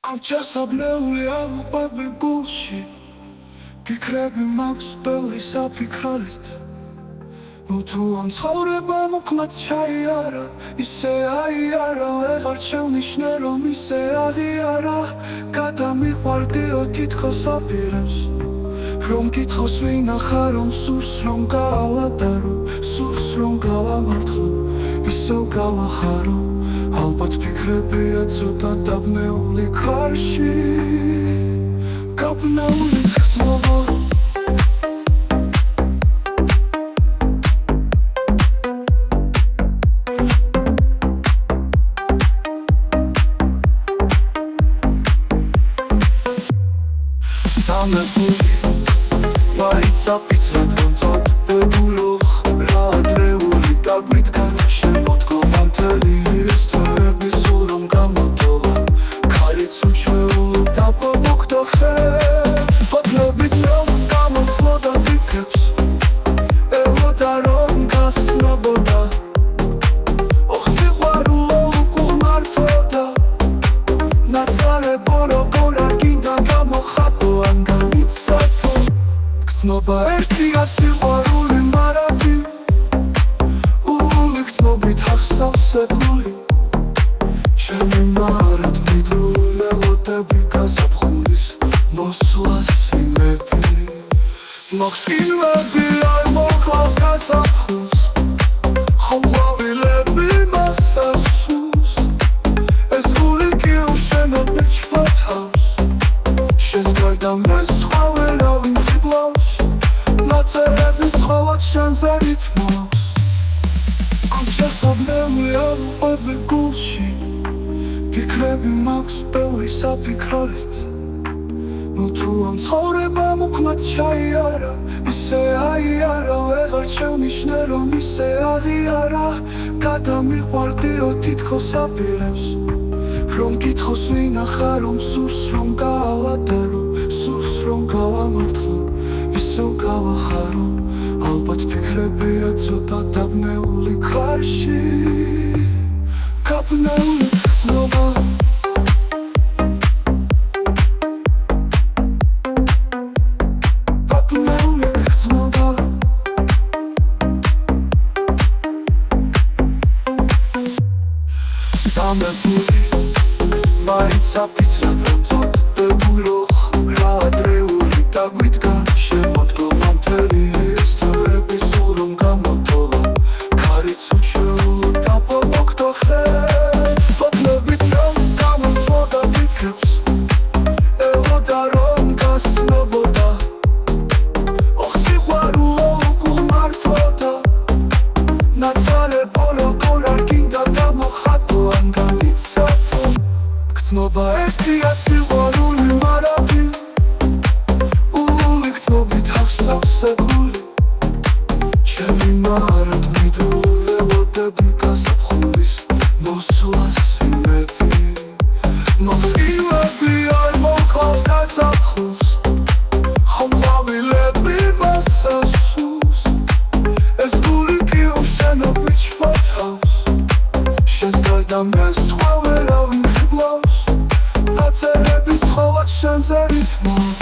Amchasableuli alupabi gulshi Pikrebi mags ბევრი საფიქრალით თუ ამ ცხოვრებამ უკმაც ჩაიარა ისე აიარა ვეღარ ჩავნიშნე რომ ისე აღიარა გადამიყვარდიო თითქოს აპირებს რომ კითხოს ვინახა რომ სურს რომ გავადარო სურს რომ გავამართლო ისევ გავახარო ალბათ ფიქრებია ცოტა დაბნეული ქარში გაბნეული ხმობა სამებული მაინც აფიცრად რომ წოდდებულოხ რა ადრეული დაგვიდგა შემოდგომა მთელი ის თვეები სულ რომ გამოდოვა ქარიც უჩვეულო დაბობოქდა ხე ფოთლებიც რომ გამოსვლოდა დიქებს ელოდა რომ გასნობოდა ოხ სიყვარულო უკუღმართოდა ნაცარებო როგორ არ გინდა გამოხატო ან გამიცათო გრძნობა ერთია სიყვარული მარადი ული გრძნობით ახსავსებული ჩემი მარად მიდრული ელოდები გაზაფხულის მოსვლას იმედი მოხსკინვები არ მოკლავს გაზაფხულს ხომ ყვავილები მასასუს ეს გული კი უშენობით შფათავს შენს გარდა მე სხვა ვერავინ ხიბლავს ნაწერების ხოლოდ შენზე რითმავს ამჩასაბლეული აlupabi გულში ფიქრები მაქვს ბევრი საფიქრალით თუ ამ ცხოვრებამ უკმაც ჩაიარა ისე აიარა ვეღარ ჩევნიშნე რომ ისე აღიარა გადამიყვარდიო თითქოს აპირებს რომ კითხოს ვინახა რომ სურს რომ გავადარო სურს რომ გავამართლო ისევ გავახარო ალბათ ფიქრებია ცოტა დაბნეული ქარში გაბნეული ხმობა სამებული მაინც აფიცრად რომ წოდდებულოხ რა ადრეული დაგვიდგა შემოდგომა მთელი ის თვეები სულ რომ გამოდოვა ქარიც უჩვეულო დაბობოქდა ხე ფოთლებიც რომ გამოსვლოდა დიქებს ელოდა რომ გასნობოდა ოხ სიყვარულო უკუღმართოდა ნაცარებო როგორ არ გინდა გამოხატო ან გამიცათო გრძნობა ერთია სიყვარული მარადი ული გრძნობით ახსავსებული ჩემი მარად მიდრული ელოდები გაზაფხულის მოსვლას იმედი მოხსკინვები არ მოკლავს გაზაფხულს ხომ ყვავილები მასასუს ეს გული კი უშენობით შფათავს შენს გარდა მე სხვა ვერავინ ხიბლავს ნაწერების ხოლოდ შენზე რითმავს